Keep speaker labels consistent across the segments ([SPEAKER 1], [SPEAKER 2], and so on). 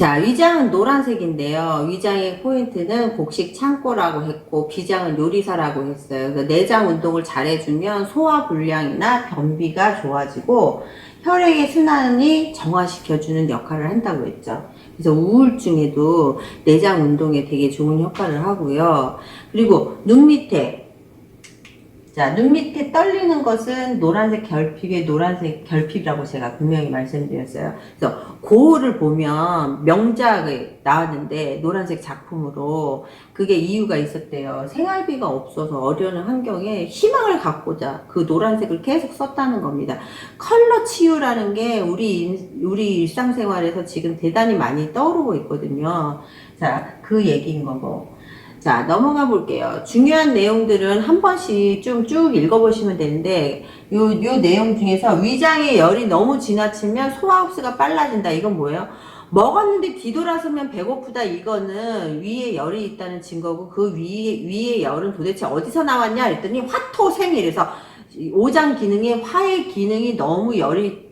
[SPEAKER 1] 자, 위장은 노란색인데요. 위장의 포인트는 곡식 창고라고 했고, 비장은 요리사라고 했어요. 그래서 내장 운동을 잘해주면 소화 불량이나 변비가 좋아지고, 혈액의 순환이 정화시켜주는 역할을 한다고 했죠. 그래서 우울증에도 내장 운동에 되게 좋은 효과를 하고요. 그리고 눈 밑에, 자, 눈 밑에 떨리는 것은 노란색 결핍의 노란색 결핍이라고 제가 분명히 말씀드렸어요. 그래서 고흐를 보면 명작이 나왔는데 노란색 작품으로 그게 이유가 있었대요. 생활비가 없어서 어려운 환경에 희망을 갖고자 그 노란색을 계속 썼다는 겁니다. 컬러 치유라는 게 우리 일상생활에서 지금 대단히 많이 떠오르고 있거든요. 자, 그 얘기인 거고. 자, 넘어가 볼게요. 중요한 내용들은 한 번씩 좀 쭉 읽어보시면 되는데, 요 내용 중에서 위장의 열이 너무 지나치면 소화 흡수가 빨라진다. 이건 뭐예요? 먹었는데 뒤돌아서면 배고프다. 이거는 위에 열이 있다는 증거고, 그 위에 열은 도대체 어디서 나왔냐? 했더니 화토생이래서 오장 기능에 화의 기능이 너무 열이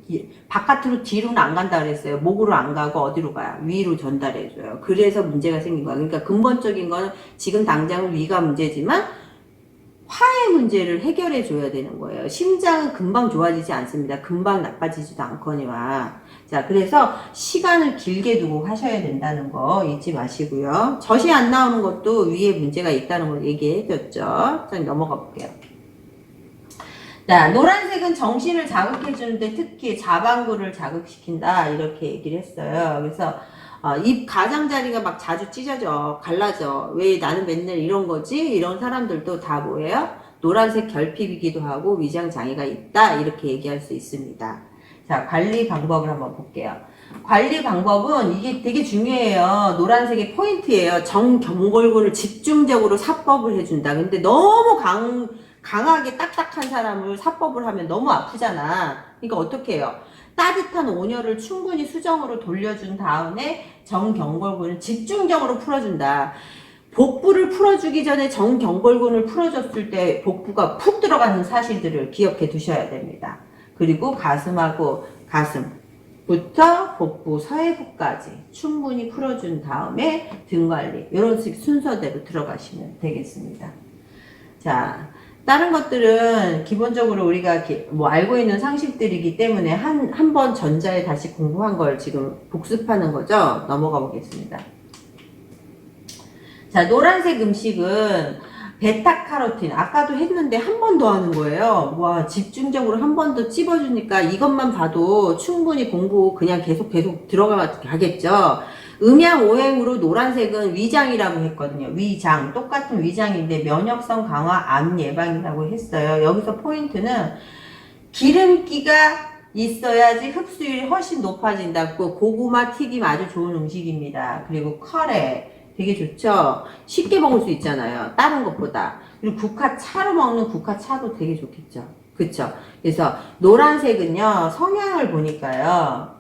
[SPEAKER 1] 바깥으로 뒤로는 안 간다 그랬어요. 목으로 안 가고 어디로 가요? 위로 전달해줘요. 그래서 문제가 생긴 거야. 그러니까 근본적인 거는 지금 당장은 위가 문제지만 화의 문제를 해결해 줘야 되는 거예요. 심장은 금방 좋아지지 않습니다. 금방 나빠지지도 않거니와. 자, 그래서 시간을 길게 두고 하셔야 된다는 거 잊지 마시고요. 젖이 안 나오는 것도 위에 문제가 있다는 걸 얘기해 줬죠. 자, 넘어가 볼게요. 자, 노란색은 정신을 자극해 주는데 특히 자반구를 자극시킨다 이렇게 얘기를 했어요. 그래서 입 가장자리가 막 자주 찢어져 갈라져. 왜 나는 맨날 이런 거지? 이런 사람들도 다 뭐예요? 노란색 결핍이기도 하고 위장 장애가 있다 이렇게 얘기할 수 있습니다. 자, 관리 방법을 한번 볼게요. 관리 방법은 이게 되게 중요해요. 노란색의 포인트예요. 정경골근을 집중적으로 사법을 해준다. 근데 너무 강하게 딱딱한 사람을 사법을 하면 너무 아프잖아. 그러니까 어떻게 해요? 따뜻한 온열을 충분히 수정으로 돌려준 다음에 정경골근을 집중적으로 풀어준다. 복부를 풀어주기 전에 정경골근을 풀어줬을 때 복부가 푹 들어가는 사실들을 기억해 두셔야 됩니다. 그리고 가슴부터 복부, 서해부까지 충분히 풀어준 다음에 등관리 이런 순서대로 들어가시면 되겠습니다. 자, 다른 것들은 기본적으로 우리가 뭐 알고 있는 상식들이기 때문에 한 번 전자에 다시 공부한 걸 지금 복습하는 거죠. 넘어가 보겠습니다. 자, 노란색 음식은 베타카로틴 아까도 했는데 한 번 더 하는 거예요. 와, 집중적으로 한 번 더 찝어주니까 이것만 봐도 충분히 공부 그냥 계속 들어가겠죠. 음양오행으로 노란색은 위장이라고 했거든요. 위장, 똑같은 위장인데 면역성 강화, 암 예방이라고 했어요. 여기서 포인트는 기름기가 있어야지 흡수율이 훨씬 높아진다고. 고구마 튀김 아주 좋은 음식입니다. 그리고 카레 되게 좋죠. 쉽게 먹을 수 있잖아요. 다른 것보다. 그리고 국화차로 먹는 국화차도 되게 좋겠죠. 그쵸? 그래서 노란색은요, 성향을 보니까요,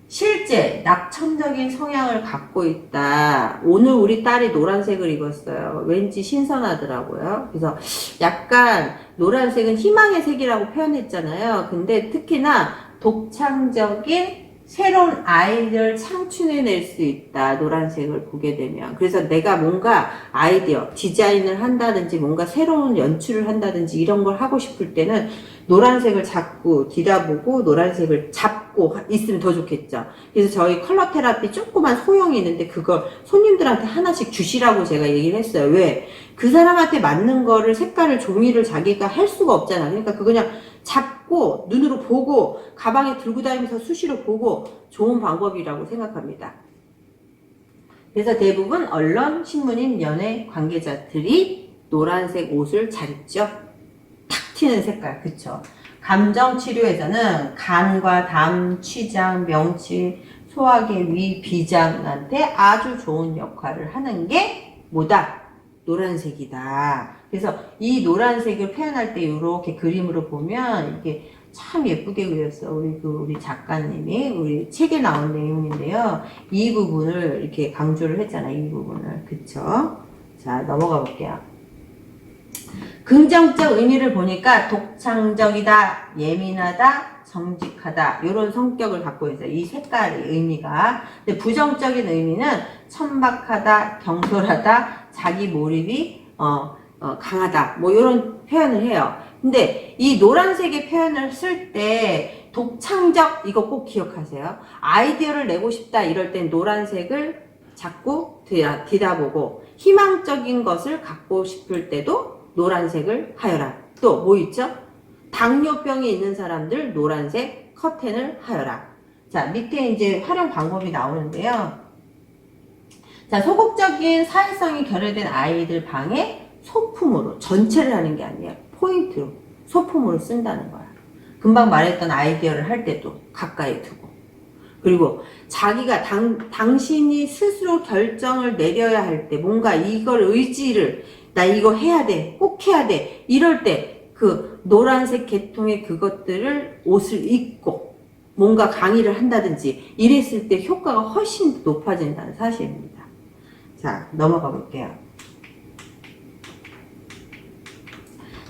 [SPEAKER 1] 실제 낙천적인 성향을 갖고 있다. 오늘 우리 딸이 노란색을 입었어요. 왠지 신선하더라고요. 그래서 약간 노란색은 희망의 색이라고 표현했잖아요. 근데 특히나 독창적인 새로운 아이디어를 창출해낼 수 있다. 노란색을 보게 되면. 그래서 내가 뭔가 아이디어, 디자인을 한다든지 뭔가 새로운 연출을 한다든지 이런 걸 하고 싶을 때는 노란색을 자꾸 뒤다보고 노란색을 잡고 있으면 더 좋겠죠. 그래서 저희 컬러 테라피 조그만 소형이 있는데 그걸 손님들한테 하나씩 주시라고 제가 얘기를 했어요. 왜? 그 사람한테 맞는 거를 색깔을 종이를 자기가 할 수가 없잖아. 그러니까 그거 그냥 잡고 눈으로 보고 가방에 들고 다니면서 수시로 보고 좋은 방법이라고 생각합니다. 그래서 대부분 언론, 신문인, 연예 관계자들이 노란색 옷을 잘 입죠. 탁 튀는 색깔, 그쵸? 감정 치료에서는 간과 담, 취장, 명치, 소화기, 위, 비장한테 아주 좋은 역할을 하는 게 뭐다? 노란색이다. 그래서 이 노란색을 표현할 때 이렇게 그림으로 보면 이게 참 예쁘게 그렸어. 우리 작가님이 우리 책에 나온 내용인데요. 이 부분을 이렇게 강조를 했잖아요. 이 부분을. 그쵸? 자, 넘어가 볼게요. 긍정적 의미를 보니까 독창적이다, 예민하다, 정직하다 이런 성격을 갖고 있어요. 이 색깔의 의미가. 근데 부정적인 의미는 천박하다, 경솔하다, 자기 몰입이 강하다 뭐 이런 표현을 해요. 근데 이 노란색의 표현을 쓸 때 독창적 이거 꼭 기억하세요. 아이디어를 내고 싶다 이럴 땐 노란색을 자꾸 뒤다보고 희망적인 것을 갖고 싶을 때도 노란색을 하여라. 또 뭐 있죠? 당뇨병이 있는 사람들 노란색 커튼을 하여라. 자, 밑에 이제 활용 방법이 나오는데요. 자, 소극적인 사회성이 결여된 아이들 방에 소품으로, 전체를 하는 게 아니에요. 포인트로, 소품으로 쓴다는 거야. 금방 말했던 아이디어를 할 때도 가까이 두고. 그리고 자기가 당신이 스스로 결정을 내려야 할 때 뭔가 이걸 의지를 나 이거 해야 돼, 꼭 해야 돼 이럴 때 그 노란색 계통의 그것들을 옷을 입고 뭔가 강의를 한다든지 이랬을 때 효과가 훨씬 높아진다는 사실입니다. 자, 넘어가 볼게요.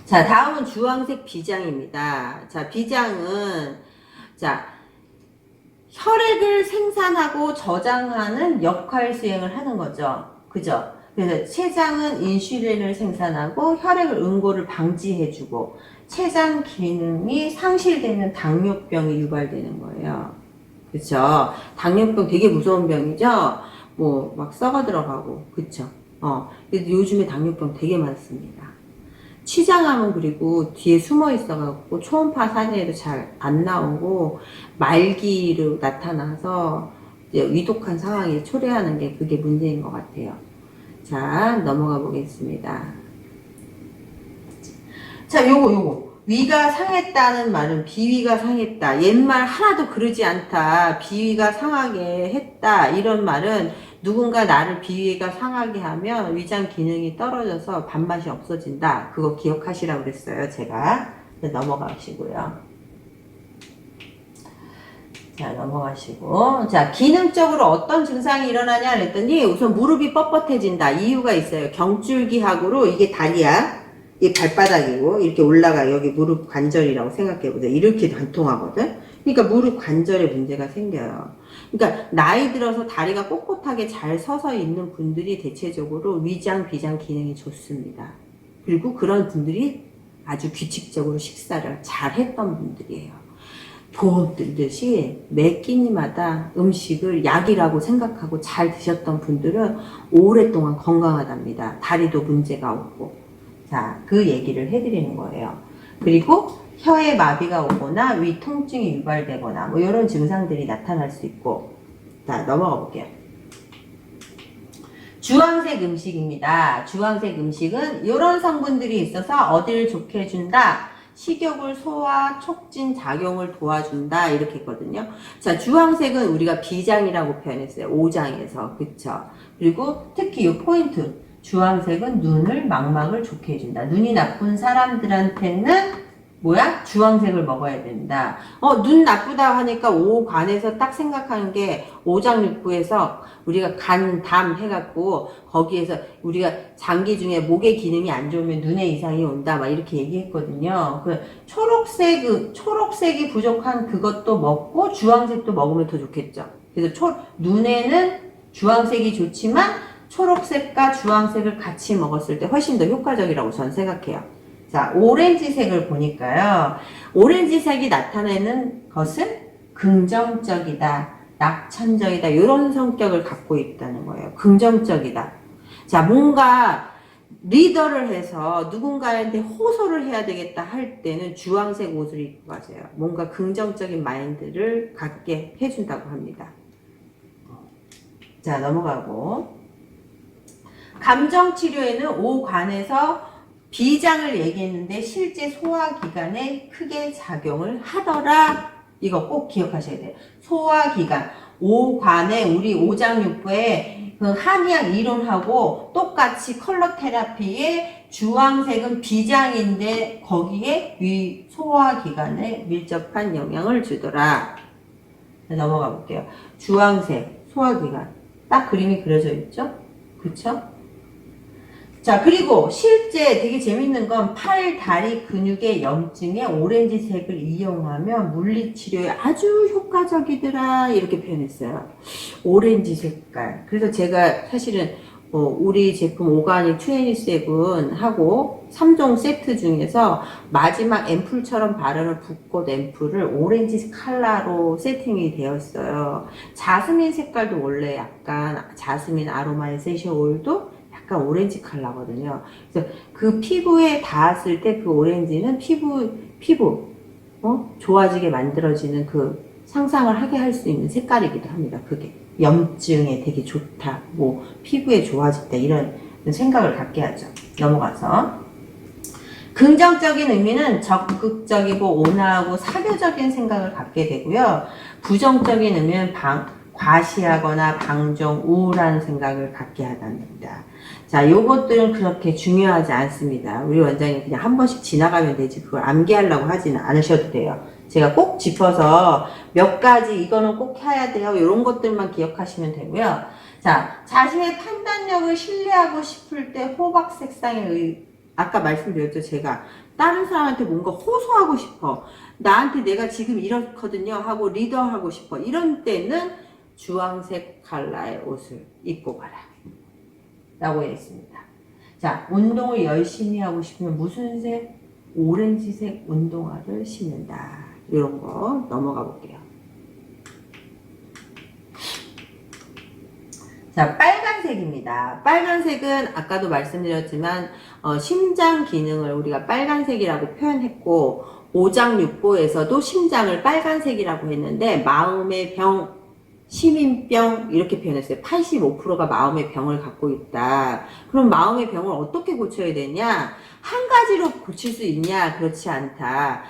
[SPEAKER 1] 자, 다음은 주황색 비장입니다. 자, 비장은 자 혈액을 생산하고 저장하는 역할 수행을 하는 거죠. 그죠? 그래서 췌장은 인슐린을 생산하고 혈액을 응고를 방지해주고 췌장 기능이 상실되는 당뇨병이 유발되는 거예요. 그쵸? 당뇨병 되게 무서운 병이죠? 뭐, 막 썩어 들어가고, 그쵸? 근데 요즘에 당뇨병 되게 많습니다. 치장암은 그리고 뒤에 숨어 있어갖고 초음파 사진에도 잘 안 나오고 말기로 나타나서 이제 위독한 상황에 초래하는 게 그게 문제인 것 같아요. 자, 넘어가 보겠습니다. 자, 요거. 위가 상했다는 말은 비위가 상했다. 옛말 하나도 그러지 않다. 비위가 상하게 했다. 이런 말은 누군가 나를 비위가 상하게 하면 위장 기능이 떨어져서 밥맛이 없어진다. 그거 기억하시라고 그랬어요. 제가. 넘어가시고요. 자, 넘어가시고. 자, 기능적으로 어떤 증상이 일어나냐 그랬더니 우선 무릎이 뻣뻣해진다. 이유가 있어요. 경줄기하고로 이게 다리야. 이 발바닥이고 이렇게 올라가 여기 무릎 관절이라고 생각해보자. 이렇게 안 통하거든. 그러니까 무릎 관절에 문제가 생겨요. 그러니까 나이 들어서 다리가 꼿꼿하게 잘 서서 있는 분들이 대체적으로 위장, 비장 기능이 좋습니다. 그리고 그런 분들이 아주 규칙적으로 식사를 잘 했던 분들이에요. 보듯이 매 끼니마다 음식을 약이라고 생각하고 잘 드셨던 분들은 오랫동안 건강하답니다. 다리도 문제가 없고. 자, 그 얘기를 해드리는 거예요. 그리고 혀에 마비가 오거나 위 통증이 유발되거나 뭐 이런 증상들이 나타날 수 있고. 자, 넘어가 볼게요. 주황색 음식입니다. 주황색 음식은 이런 성분들이 있어서 어디를 좋게 해준다? 식욕을 소화, 촉진 작용을 도와준다 이렇게 했거든요. 자, 주황색은 우리가 비장이라고 표현했어요. 5장에서. 그쵸? 그리고 특히 이 포인트. 주황색은 눈을 망막을 좋게 해준다. 눈이 나쁜 사람들한테는 뭐야? 주황색을 먹어야 된다. 눈 나쁘다 하니까 오관에서 딱 생각하는 게 오장육부에서 우리가 간, 담 해갖고 거기에서 우리가 장기 중에 목의 기능이 안 좋으면 눈에 이상이 온다 막 이렇게 얘기했거든요. 그 초록색이 부족한 그것도 먹고 주황색도 먹으면 더 좋겠죠. 그래서 눈에는 주황색이 좋지만 초록색과 주황색을 같이 먹었을 때 훨씬 더 효과적이라고 저는 생각해요. 자, 오렌지색을 보니까요. 오렌지색이 나타내는 것은 긍정적이다, 낙천적이다 이런 성격을 갖고 있다는 거예요. 긍정적이다. 자, 뭔가 리더를 해서 누군가한테 호소를 해야 되겠다 할 때는 주황색 옷을 입고 가세요. 뭔가 긍정적인 마인드를 갖게 해준다고 합니다. 자, 넘어가고. 감정치료에는 오관에서 비장을 얘기했는데 실제 소화기관에 크게 작용을 하더라. 이거 꼭 기억하셔야 돼요. 소화기관, 오관에 우리 오장육부에 그 한의학 이론하고 똑같이 컬러 테라피의 주황색은 비장인데 거기에 위 소화기관에 밀접한 영향을 주더라. 넘어가 볼게요. 주황색, 소화기관. 딱 그림이 그려져 있죠? 그쵸? 자, 그리고 실제 되게 재밌는 건 팔, 다리 근육의 염증에 오렌지색을 이용하면 물리치료에 아주 효과적이더라 이렇게 표현했어요. 오렌지 색깔. 그래서 제가 사실은 우리 제품 오가닉 27하고 3종 세트 중에서 마지막 앰플처럼 바르는 붓꽃 앰플을 오렌지 컬러로 세팅이 되었어요. 자스민 색깔도 원래 약간 자스민 아로마 에센셜 오일도 약간 오렌지 컬러거든요. 그래서 그 피부에 닿았을 때 그 오렌지는 피부 좋아지게 만들어지는 그 상상을 하게 할 수 있는 색깔이기도 합니다. 그게 염증에 되게 좋다, 뭐 피부에 좋아졌다 이런 생각을 갖게 하죠. 넘어가서 긍정적인 의미는 적극적이고 온화하고 사교적인 생각을 갖게 되고요. 부정적인 의미는 과시하거나 방종, 우울한 생각을 갖게 한답니다. 자, 요것들은 그렇게 중요하지 않습니다. 우리 원장님 그냥 한 번씩 지나가면 되지 그걸 암기하려고 하지는 않으셔도 돼요. 제가 꼭 짚어서 몇 가지 이거는 꼭 해야 돼요. 이런 것들만 기억하시면 되고요. 자, 자신의 판단력을 신뢰하고 싶을 때 호박 색상의 아까 말씀드렸죠. 제가 다른 사람한테 뭔가 호소하고 싶어. 나한테 내가 지금 이렇거든요 하고 리더하고 싶어. 이런 때는 주황색 컬러의 옷을 입고 가라 라고 했습니다. 자, 운동을 열심히 하고 싶으면 무슨 색? 오렌지색 운동화를 신는다. 이런 거 넘어가 볼게요. 자, 빨간색입니다. 빨간색은 아까도 말씀드렸지만 심장 기능을 우리가 빨간색이라고 표현했고 오장육부에서도 심장을 빨간색이라고 했는데 마음의 병, 시민병 이렇게 표현했어요. 85%가 마음의 병을 갖고 있다. 그럼 마음의 병을 어떻게 고쳐야 되냐? 한 가지로 고칠 수 있냐? 그렇지 않다.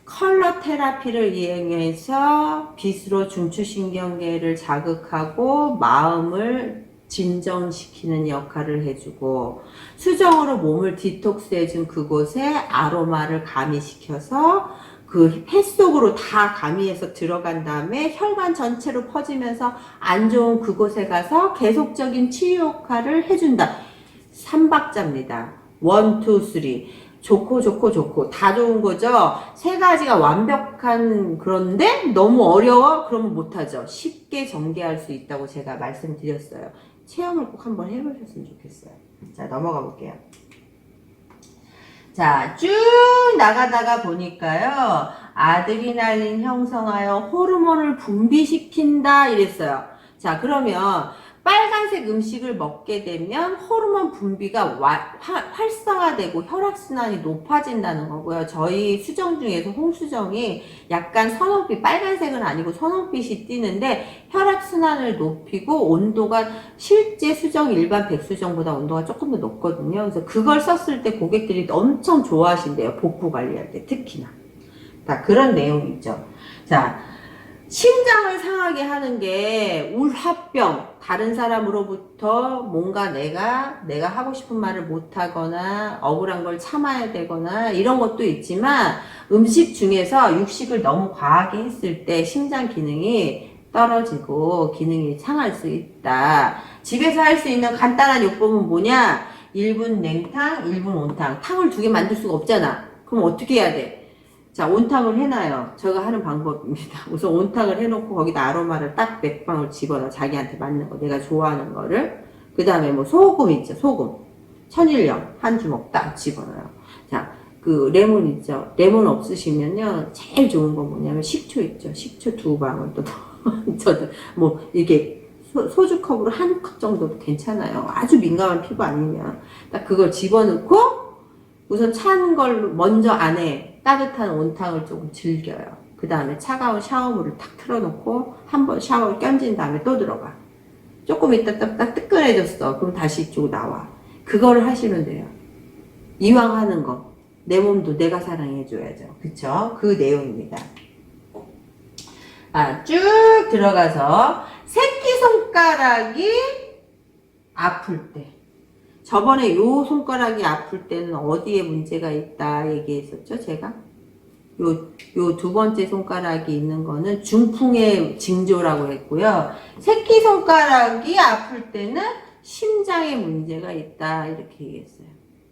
[SPEAKER 1] 컬러 테라피를 이용해서 빛으로 중추신경계를 자극하고 마음을 진정시키는 역할을 해주고 수정으로 몸을 디톡스해준 그곳에 아로마를 가미시켜서 그 폐 속으로 다 가미해서 들어간 다음에 혈관 전체로 퍼지면서 안 좋은 그곳에 가서 계속적인 치유 역할을 해준다. 3박자입니다. 1, 2, 3. 좋고 다 좋은 거죠. 세 가지가 완벽한 그런데 너무 어려워? 그러면 못하죠. 쉽게 전개할 수 있다고 제가 말씀드렸어요. 체험을 꼭 한번 해보셨으면 좋겠어요. 자, 넘어가 볼게요. 자, 쭉 나가다가 보니까요. 아드레날린 형성하여 호르몬을 분비시킨다 이랬어요. 자, 그러면 빨간색 음식을 먹게 되면 호르몬 분비가 활성화되고 혈액순환이 높아진다는 거고요. 저희 수정 중에서 홍수정이 약간 선홍빛, 빨간색은 아니고 선홍빛이 띄는데 혈액순환을 높이고 온도가 실제 수정 일반 백수정보다 온도가 조금 더 높거든요. 그래서 그걸 썼을 때 고객들이 엄청 좋아하신대요. 복부 관리할 때 특히나. 자, 그런 내용이 있죠. 자, 심장을 상하게 하는 게 울화병, 다른 사람으로부터 뭔가 내가 하고 싶은 말을 못하거나 억울한 걸 참아야 되거나 이런 것도 있지만 음식 중에서 육식을 너무 과하게 했을 때 심장 기능이 떨어지고 기능이 상할 수 있다. 집에서 할 수 있는 간단한 요법은 뭐냐? 1분 냉탕, 1분 온탕. 탕을 2개 만들 수가 없잖아. 그럼 어떻게 해야 돼? 자, 온탕을 해놔요. 제가 하는 방법입니다. 우선 온탕을 해놓고 거기다 아로마를 딱 몇 방울 집어넣어. 자기한테 맞는 거, 내가 좋아하는 거를. 그 다음에 뭐 소금 있죠, 소금. 천일염 한 주먹 딱 집어넣어요. 자, 그 레몬 있죠. 레몬 없으시면요, 제일 좋은 거 뭐냐면 식초 있죠. 식초 2방울 또 저도 뭐 이게 소주컵으로 한 컵 정도도 괜찮아요. 아주 민감한 피부 아니면 딱 그걸 집어넣고 우선 찬 걸 먼저 안에 따뜻한 온탕을 조금 즐겨요. 그 다음에 차가운 샤워물을 탁 틀어놓고 한번 샤워를 껴진 다음에 또 들어가. 조금 있다 딱 뜨끈해졌어. 그럼 다시 이쪽으로 나와. 그거를 하시면 돼요. 이왕 하는 거. 내 몸도 내가 사랑해줘야죠. 그쵸? 그 내용입니다. 아, 쭉 들어가서 새끼손가락이 아플 때. 저번에 요 손가락이 아플 때는 어디에 문제가 있다 얘기했었죠, 제가? 요 2번째 손가락이 있는 거는 중풍의 징조라고 했고요. 새끼손가락이 아플 때는 심장에 문제가 있다 이렇게 얘기했어요.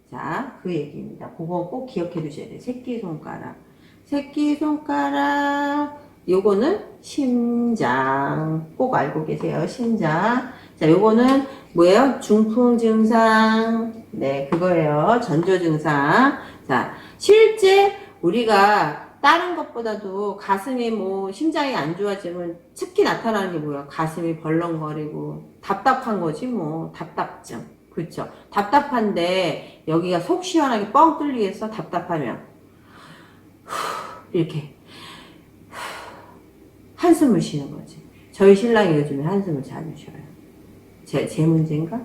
[SPEAKER 1] 자, 그 얘기입니다. 그거 꼭 기억해 두셔야 돼요. 새끼손가락. 새끼손가락. 요거는 심장. 꼭 알고 계세요. 심장. 자, 요거는 뭐예요? 중풍 증상. 네, 그거예요. 전조 증상. 자, 실제 우리가 다른 것보다도 가슴이 뭐 심장이 안 좋아지면 특히 나타나는 게 뭐야? 가슴이 벌렁거리고 답답한 거지 뭐. 답답증. 그렇죠. 답답한데 여기가 속 시원하게 뻥 뚫리겠어? 답답하면 이렇게 한숨을 쉬는 거지. 저희 신랑이 요즘에 한숨을 자주 쉬어요. 제 문제인가?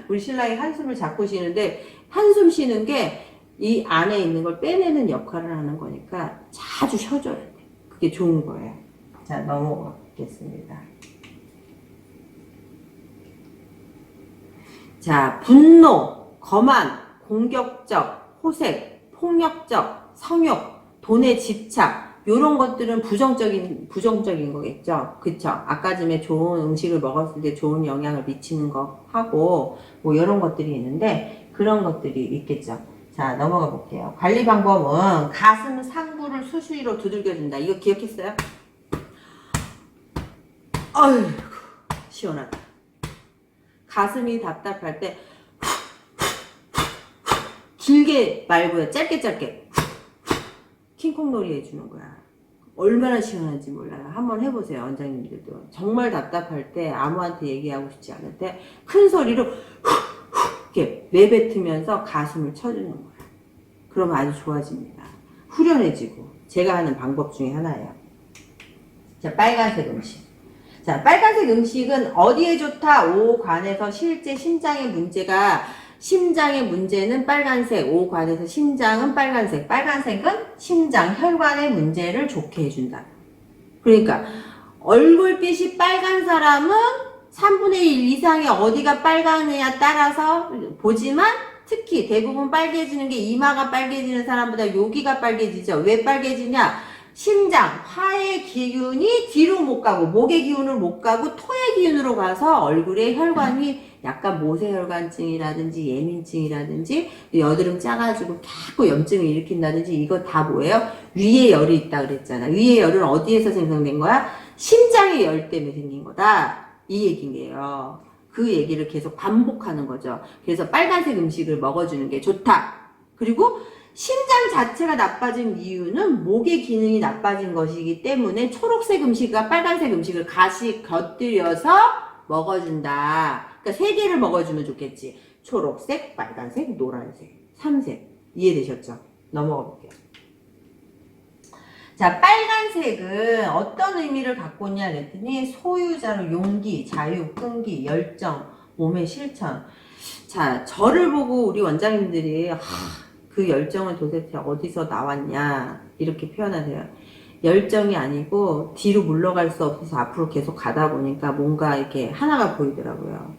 [SPEAKER 1] 우리 신랑이 한숨을 자꾸 쉬는데 한숨 쉬는 게 이 안에 있는 걸 빼내는 역할을 하는 거니까 자주 쉬어줘야 돼. 그게 좋은 거예요. 자, 넘어가겠습니다. 자, 분노, 거만, 공격적, 호색, 폭력적, 성욕, 돈에 집착, 요런 것들은 부정적인 거겠죠. 그쵸? 아까 전에 좋은 음식을 먹었을 때 좋은 영향을 미치는 거 하고, 뭐, 요런 것들이 있는데, 그런 것들이 있겠죠. 자, 넘어가 볼게요. 관리 방법은 가슴 상부를 수시로 두들겨준다. 이거 기억했어요? 어휴, 시원하다. 가슴이 답답할 때, 길게 말고요. 짧게. 킹콩놀이 해주는 거야. 얼마나 시원한지 몰라요. 한번 해보세요. 원장님들도. 정말 답답할 때, 아무한테 얘기하고 싶지 않을 때, 큰 소리로 이렇게 내뱉으면서 가슴을 쳐주는 거야. 그러면 아주 좋아집니다. 후련해지고. 제가 하는 방법 중에 하나예요. 자, 빨간색 음식. 자, 빨간색 음식은 어디에 좋다? 오관에서 실제 심장의 문제는 빨간색, 오관에서 심장은 빨간색. 빨간색은 심장, 혈관의 문제를 좋게 해준다. 그러니까 얼굴빛이 빨간 사람은 3분의 1 이상의 어디가 빨강느냐 따라서 보지만 특히 대부분 빨개지는 게 이마가 빨개지는 사람보다 여기가 빨개지죠. 왜 빨개지냐? 심장, 화의 기운이 뒤로 못 가고 목의 기운을 못 가고 토의 기운으로 가서 얼굴에 혈관이 약간 모세혈관증이라든지 예민증이라든지 여드름 짜가지고 자꾸 염증을 일으킨다든지 이거 다 뭐예요? 위에 열이 있다 그랬잖아. 위에 열은 어디에서 생성된 거야? 심장의 열 때문에 생긴 거다. 이 얘기예요. 그 얘기를 계속 반복하는 거죠. 그래서 빨간색 음식을 먹어주는 게 좋다. 그리고 심장 자체가 나빠진 이유는 목의 기능이 나빠진 것이기 때문에 초록색 음식과 빨간색 음식을 같이 곁들여서 먹어준다. 그러니까 3개를 먹어주면 좋겠지. 초록색, 빨간색, 노란색, 3색. 이해되셨죠? 넘어가 볼게요. 자, 빨간색은 어떤 의미를 갖고 있냐 그랬더니 소유자로 용기, 자유, 끈기, 열정, 몸의 실천. 자, 저를 보고 우리 원장님들이 그 열정은 도대체 어디서 나왔냐 이렇게 표현하세요. 열정이 아니고 뒤로 물러갈 수 없어서 앞으로 계속 가다 보니까 뭔가 이렇게 하나가 보이더라고요.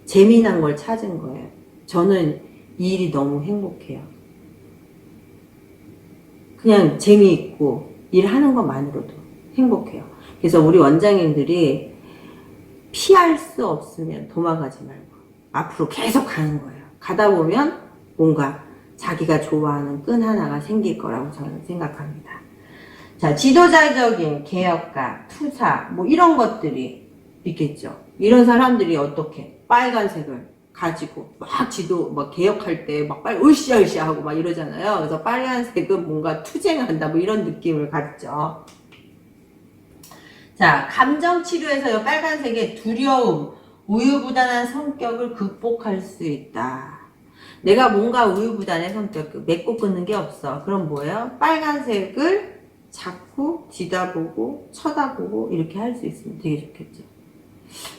[SPEAKER 1] 재미난 걸 찾은 거예요. 저는 이 일이 너무 행복해요. 그냥 재미있고 일하는 것만으로도 행복해요. 그래서 우리 원장님들이 피할 수 없으면 도망가지 말고 앞으로 계속 가는 거예요. 가다 보면 뭔가 자기가 좋아하는 끈 하나가 생길 거라고 저는 생각합니다. 자, 지도자적인 개혁가, 투사 뭐 이런 것들이 있겠죠. 이런 사람들이 어떻게 빨간색을 가지고 막 개혁할 때 막 으쌰으쌰 하고 막 이러잖아요. 그래서 빨간색은 뭔가 투쟁한다 뭐 이런 느낌을 갖죠. 자, 감정 치료에서 빨간색의 두려움, 우유부단한 성격을 극복할 수 있다. 내가 뭔가 우유부단한 성격, 맺고 끊는 게 없어. 그럼 뭐예요? 빨간색을 자꾸 뒤다보고 쳐다보고 이렇게 할 수 있으면 되게 좋겠죠.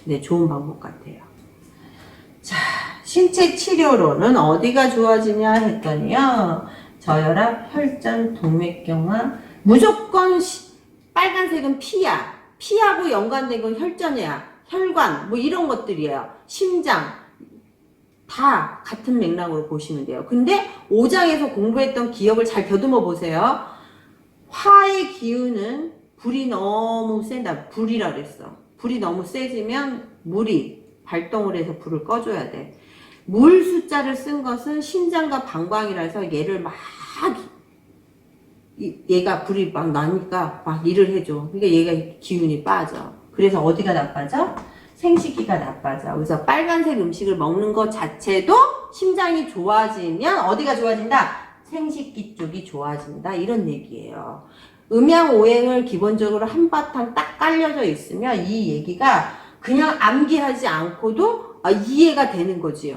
[SPEAKER 1] 네, 좋은 방법 같아요. 자, 신체 치료로는 어디가 좋아지냐 했더니요. 저혈압, 혈전, 동맥경화. 무조건 빨간색은 피야. 피하고 연관된 건 혈전이야. 혈관, 뭐 이런 것들이에요. 심장. 다 같은 맥락으로 보시면 돼요. 근데 5장에서 공부했던 기억을 잘 더듬어 보세요. 화의 기운은 불이 너무 센다. 불이라 그랬어. 불이 너무 세지면 물이 발동을 해서 불을 꺼줘야 돼. 물 숫자를 쓴 것은 신장과 방광이라서 얘를 막 얘가 불이 막 나니까 막 일을 해줘. 그러니까 얘가 기운이 빠져. 그래서 어디가 나빠져? 생식기가 나빠져. 그래서 빨간색 음식을 먹는 것 자체도 심장이 좋아지면 어디가 좋아진다? 생식기 쪽이 좋아진다. 이런 얘기예요. 음양오행을 기본적으로 한바탕 딱 깔려져 있으면 이 얘기가 그냥 암기하지 않고도 이해가 되는 거지.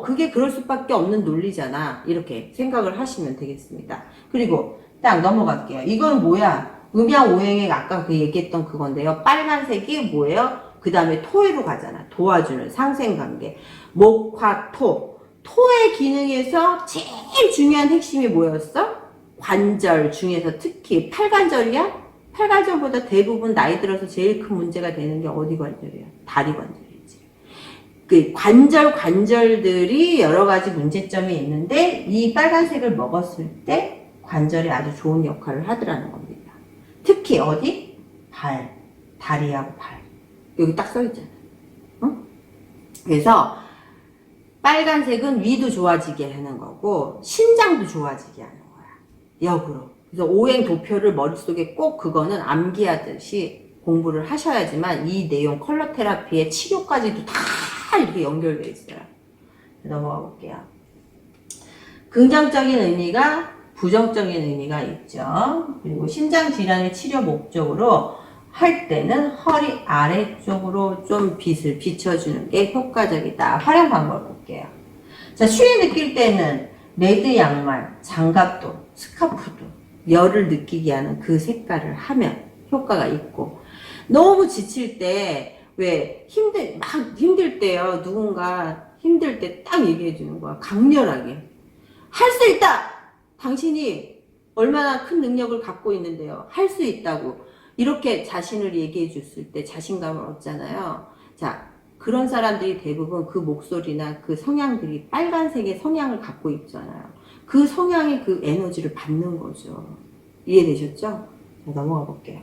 [SPEAKER 1] 그게 그럴 수밖에 없는 논리잖아. 이렇게 생각을 하시면 되겠습니다. 그리고 딱 넘어갈게요. 이건 뭐야? 음양오행에 아까 그 얘기했던 그건데요. 빨간색이 뭐예요? 그 다음에 토로 가잖아. 도와주는 상생관계. 목화, 토. 토의 기능에서 제일 중요한 핵심이 뭐였어? 관절 중에서 특히 팔관절이야? 팔관절보다 대부분 나이 들어서 제일 큰 문제가 되는 게 어디 관절이야? 다리 관절이지. 그 관절들이 여러 가지 문제점이 있는데 이 빨간색을 먹었을 때 관절이 아주 좋은 역할을 하더라는 겁니다. 특히 어디? 발, 다리하고 발. 여기 딱 써있잖아. 응? 그래서 빨간색은 위도 좋아지게 하는 거고 신장도 좋아지게 하는 거야. 역으로. 그래서 오행 도표를 머릿속에 꼭 그거는 암기하듯이 공부를 하셔야지만 이 내용 컬러 테라피의 치료까지도 다 이렇게 연결되어 있어요. 넘어가 볼게요. 긍정적인 의미가 부정적인 의미가 있죠. 그리고 심장 질환의 치료 목적으로 할 때는 허리 아래쪽으로 좀 빛을 비춰주는 게 효과적이다. 활용 방법 볼게요. 자, 추위 느낄 때는 레드 양말, 장갑도, 스카프도 열을 느끼게 하는 그 색깔을 하면 효과가 있고, 너무 지칠 때 왜 힘들 때요. 누군가 힘들 때 딱 얘기해 주는 거야. 강렬하게. 할 수 있다! 당신이 얼마나 큰 능력을 갖고 있는데요. 할 수 있다고. 이렇게 자신을 얘기해 줬을 때 자신감을 얻잖아요. 자, 그런 사람들이 대부분 그 목소리나 그 성향들이 빨간색의 성향을 갖고 있잖아요. 그 성향이 그 에너지를 받는 거죠. 이해되셨죠? 자, 넘어가 볼게요.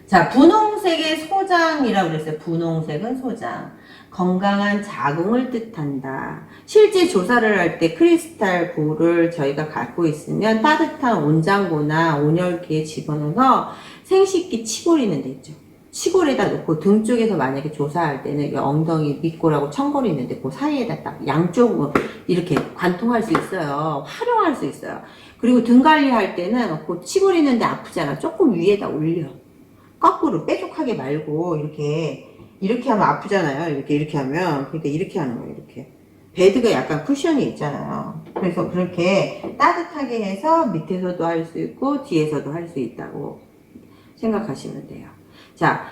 [SPEAKER 1] 자, 분홍색의 소장이라고 그랬어요. 분홍색은 소장. 건강한 자궁을 뜻한다. 실제 조사를 할 때 크리스탈 볼을 저희가 갖고 있으면 따뜻한 온장고나 온열기에 집어넣어서 생식기 치골이는 데 있죠. 치골에다 놓고 등 쪽에서 만약에 조사할 때는 엉덩이 밑골하고 청골이 있는데 그 사이에다 딱 양쪽으로 이렇게 관통할 수 있어요. 활용할 수 있어요. 그리고 등 관리할 때는 그 치골 있는데 아프잖아. 조금 위에다 올려. 거꾸로 뾰족하게 말고 이렇게 하면 아프잖아요. 이렇게 하면. 그러니까 이렇게 하는 거예요. 이렇게. 베드가 약간 쿠션이 있잖아요. 그래서 그렇게 따뜻하게 해서 밑에서도 할 수 있고 뒤에서도 할 수 있다고 생각하시면 돼요. 자,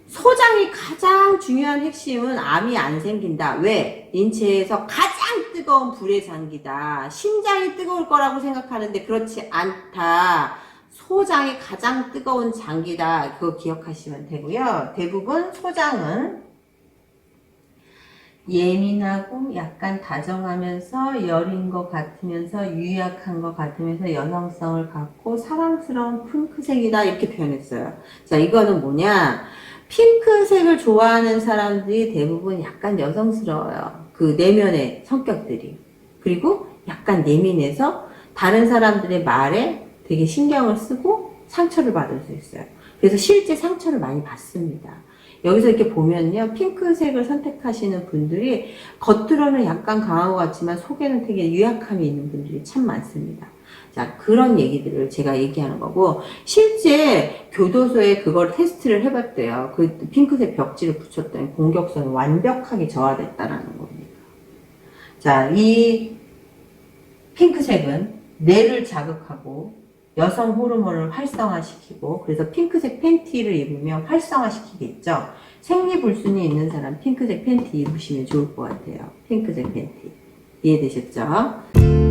[SPEAKER 1] 소장이 가장 중요한 핵심은 암이 안 생긴다. 왜? 인체에서 가장 뜨거운 불의 장기다. 심장이 뜨거울 거라고 생각하는데 그렇지 않다. 소장이 가장 뜨거운 장기다. 그거 기억하시면 되고요. 대부분 소장은 예민하고 약간 다정하면서 여린 것 같으면서 유약한 것 같으면서 여성성을 갖고 사랑스러운 핑크색이다. 이렇게 표현했어요. 자, 이거는 뭐냐? 핑크색을 좋아하는 사람들이 대부분 약간 여성스러워요. 그 내면의 성격들이. 그리고 약간 예민해서 다른 사람들의 말에 되게 신경을 쓰고 상처를 받을 수 있어요. 그래서 실제 상처를 많이 받습니다. 여기서 이렇게 보면요. 핑크색을 선택하시는 분들이 겉으로는 약간 강한 것 같지만 속에는 되게 유약함이 있는 분들이 참 많습니다. 자, 그런 얘기들을 제가 얘기하는 거고, 실제 교도소에 그걸 테스트를 해봤대요. 그 핑크색 벽지를 붙였더니 공격성이 완벽하게 저하됐다라는 겁니다. 자, 이 핑크색은 뇌를 자극하고 여성 호르몬을 활성화시키고, 그래서 핑크색 팬티를 입으면 활성화시키겠죠. 생리불순이 있는 사람 핑크색 팬티 입으시면 좋을 것 같아요. 핑크색 팬티. 이해되셨죠?